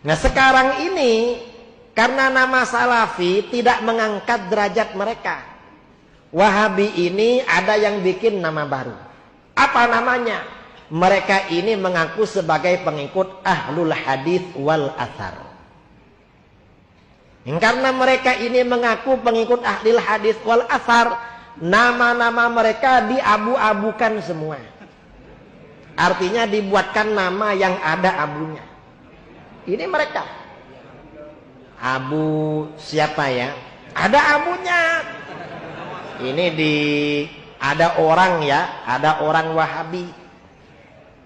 Nah sekarang ini karena nama Salafi tidak mengangkat derajat mereka, Wahabi ini ada yang bikin nama baru. Apa namanya? Mereka ini mengaku sebagai pengikut Ahlul Hadis wal Athar. Karena mereka ini mengaku pengikut Ahlul Hadis wal Athar, nama-nama mereka diabu-abukan semua. Artinya dibuatkan nama yang ada abunya. Ini mereka. Abu siapa ya? Ada abunya. Ini ada orang ya, ada orang Wahabi.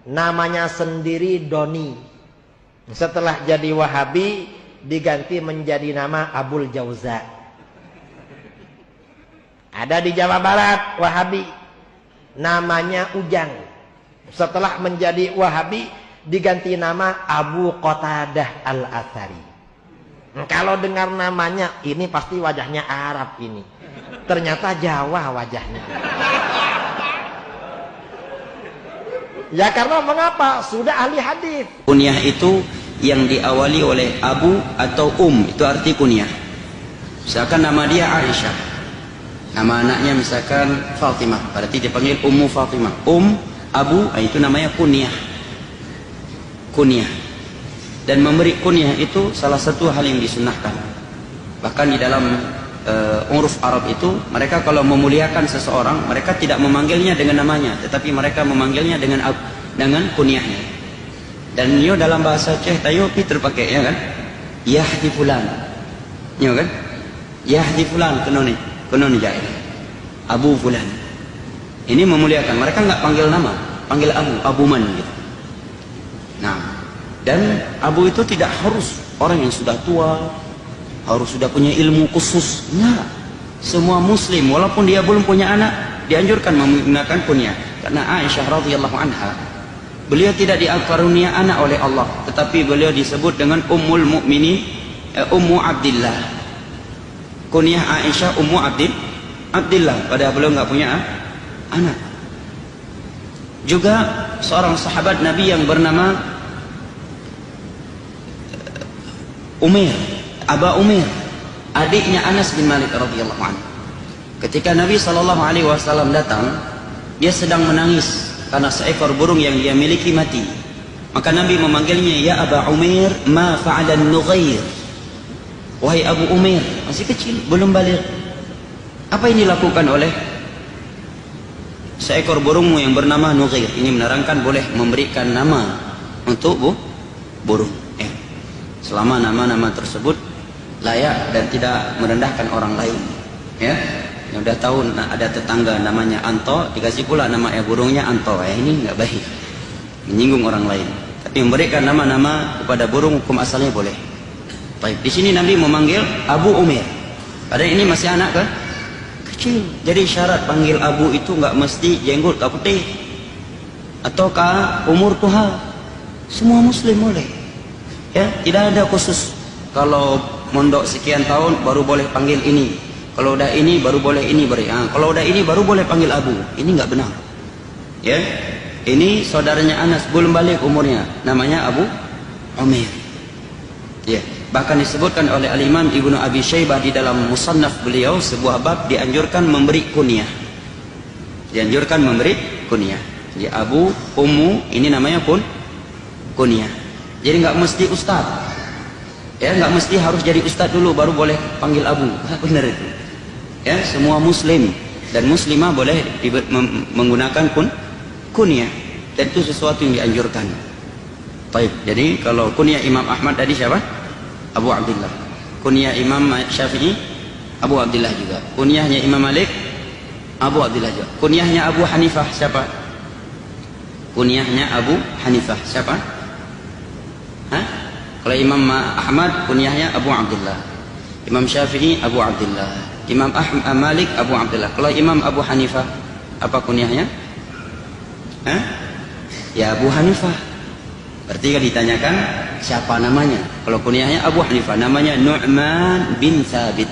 Namanya sendiri Doni. Setelah jadi Wahabi diganti menjadi nama Abul Jauza. Ada di Jawa Barat Wahabi. Namanya Ujang. Setelah menjadi Wahabi diganti nama Abu Qatadah Al-Athari. Kalau dengar namanya ini pasti wajahnya Arab ini. Ternyata Jawa wajahnya. Ya karena mengapa? Sudah ahli hadis. Kunyah itu yang diawali oleh Abu atau itu arti kunyah. Misalkan nama dia Aisyah, nama anaknya misalkan Fatimah, berarti dipanggil Ummu Fatimah. Abu itu namanya kunyah. Kunyah. Dan memberi kunyah itu salah satu hal yang disunahkan. Bahkan di dalam uruf Arab itu, mereka kalau memuliakan seseorang, mereka tidak memanggilnya dengan namanya, tetapi mereka memanggilnya dengan kunyahnya. Dan yo dalam bahasa Aceh tayo terpakai ya kan? Yahdi fulan. Ya kan? Yahdi fulan kenoni jahil. Abu fulan. Ini memuliakan. Mereka nggak panggil nama, panggil Abu Man gitu. Nah, dan Abu itu tidak harus orang yang sudah tua, harus sudah punya ilmu khusus. Nah, semua muslim walaupun dia belum punya anak dianjurkan menggunakan kunyah. Karena Aisyah radhiyallahu anha, beliau tidak dikaruniai anak oleh Allah, tetapi beliau disebut dengan Ummul Mukminin, Ummu Abdillah. Kunyah Aisyah Ummu Abdillah, padahal beliau nggak punya anak. Juga seorang sahabat Nabi yang bernama Umair, Aba Umair, adiknya Anas bin Malik radhiyallahu anhu. Ketika Nabi SAW datang, dia sedang menangis karena seekor burung yang dia miliki mati. Maka Nabi memanggilnya, ya Aba Umair, ma fa'alan nughair. Wahai Abu Umair, masih kecil, belum balik. Apa yang dilakukan oleh seekor burungmu yang bernama Nughair? Ini menerangkan boleh memberikan nama untuk burung. Selama nama-nama tersebut layak dan tidak merendahkan orang lain. Ya, yang udah tahu ada tetangga namanya Anto, dikasih pula nama burungnya Anto. Ini nggak baik, menyinggung orang lain. Tapi memberikan nama-nama kepada burung hukum asalnya boleh. Baik, di sini Nabi memanggil Abu Umair. Padahal ini masih anak kan? Kecil. Jadi syarat panggil Abu itu nggak mesti jenggot tak putih ataukah umur tua. Semua muslim boleh. Ya, tidak ada khusus. Kalau mondok sekian tahun baru boleh panggil ini. Kalau udah ini baru boleh ini kalau udah ini baru boleh panggil Abu. Ini nggak benar. Ya, ini saudaranya Anas belum balik umurnya, namanya Abu Umair. Ya, bahkan disebutkan oleh Al-Imam Ibnu Abi Syaibah di dalam Musannaf beliau, sebuah bab dianjurkan memberi kunyah. Dianjurkan memberi kunyah. Jadi Abu, Ummu, ini namanya kunyah. Jadi nggak mesti ustaz. Ya, nggak mesti harus jadi ustaz dulu baru boleh panggil Abu. Benar itu. Ya, semua muslim dan muslimah boleh menggunakan kunyah. Dan itu sesuatu yang dianjurkan. Baik, jadi kalau kunyah Imam Ahmad tadi siapa? Abu Abdillah. Kunyah Imam Syafi'i Abu Abdillah juga. Kunyahnya Imam Malik Abu Abdillah juga. Kunyahnya Abu Hanifah siapa? Kunyahnya Abu Hanifah siapa? Kalau Imam Ahmad kunyahnya Abu Abdullah, Imam Syafi'i Abu Abdullah, Imam Malik Abu Abdullah. Kalau Imam Abu Hanifah apa kunyahnya? Ya Abu Hanifah. Berarti kan ditanyakan siapa namanya. Kalau kunyahnya Abu Hanifah, namanya Nu'man bin Thabit.